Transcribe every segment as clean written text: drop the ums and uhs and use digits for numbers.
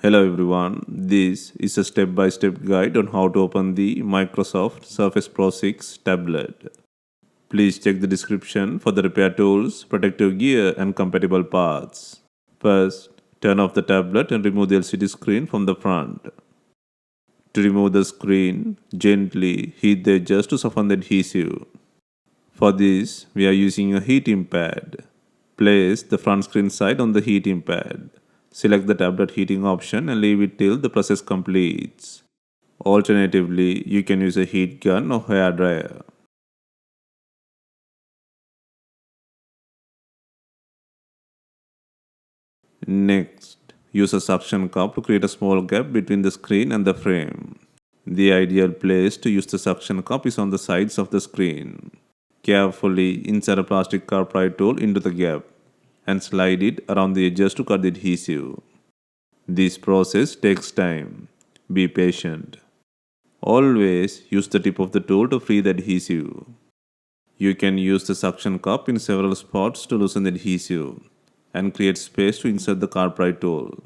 Hello everyone, this is a step-by-step guide on how to open the Microsoft Surface Pro 6 tablet. Please check the description for the repair tools, protective gear and compatible parts. First, turn off the tablet and remove the LCD screen from the front. To remove the screen, gently heat the edges to soften the adhesive. For this, we are using a heating pad. Place the front screen side on the heating pad. Select the tablet heating option and leave it till the process completes. Alternatively, you can use a heat gun or hair dryer. Next, use a suction cup to create a small gap between the screen and the frame. The ideal place to use the suction cup is on the sides of the screen. Carefully insert a plastic car pry tool into the gap and slide it around the edges to cut the adhesive. This process takes time. Be patient. Always use the tip of the tool to free the adhesive. You can use the suction cup in several spots to loosen the adhesive and create space to insert the car pry tool.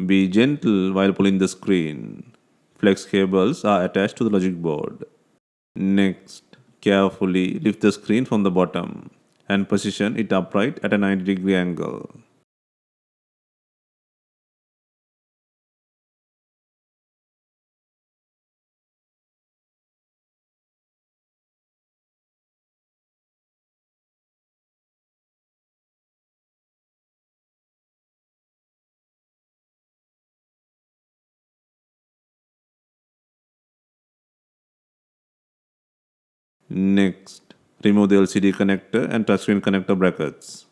Be gentle while pulling the screen. Flex cables are attached to the logic board. Next, carefully lift the screen from the bottom and position it upright at a 90-degree angle. Next, remove the LCD connector and touchscreen connector brackets.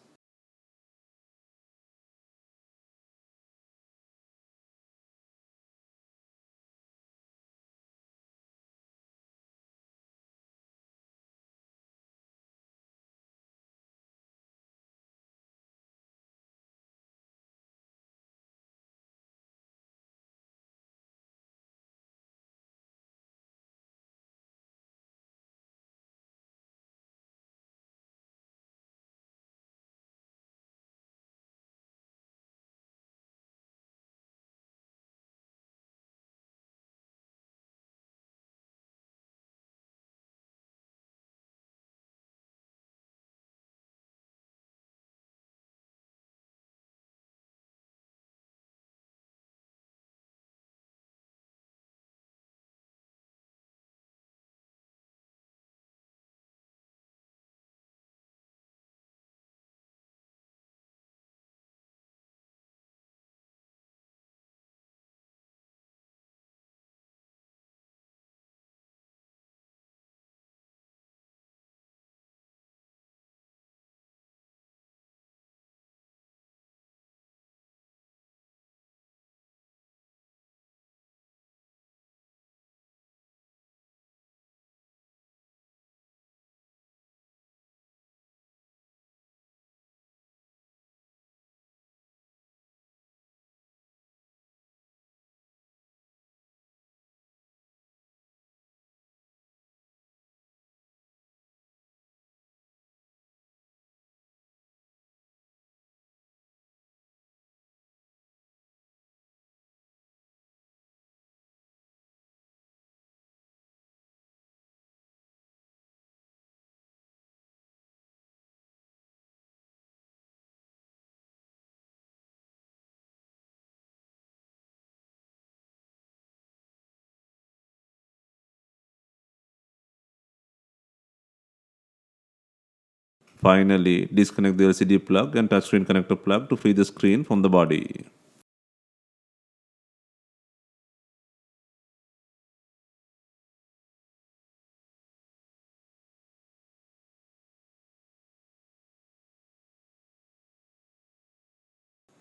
Finally, disconnect the LCD plug and touchscreen connector plug to free the screen from the body.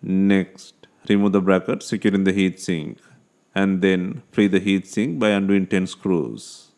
Next, remove the bracket securing the heatsink and then free the heatsink by undoing 10 screws.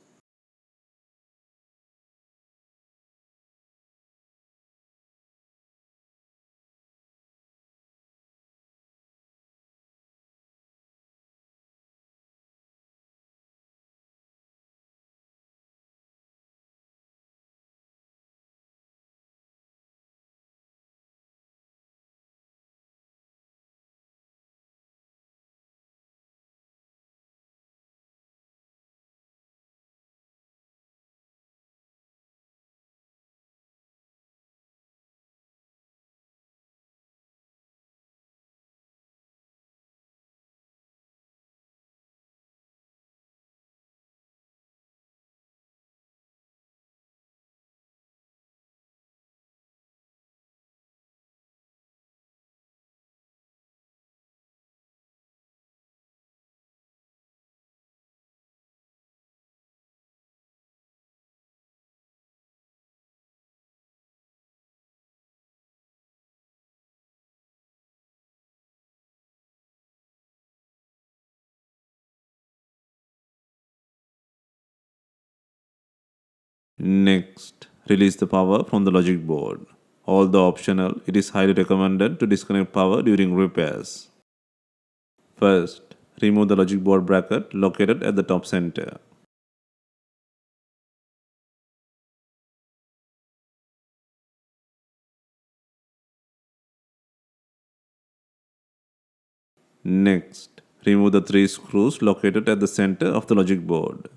Next, release the power from the logic board. Although optional, it is highly recommended to disconnect power during repairs. First, remove the logic board bracket located at the top center. Next, remove the 3 screws located at the center of the logic board.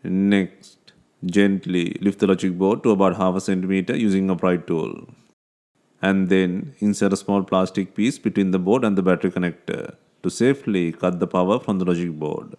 Next, gently lift the logic board to about half a centimeter using a pry tool. And then insert a small plastic piece between the board and the battery connector to safely cut the power from the logic board.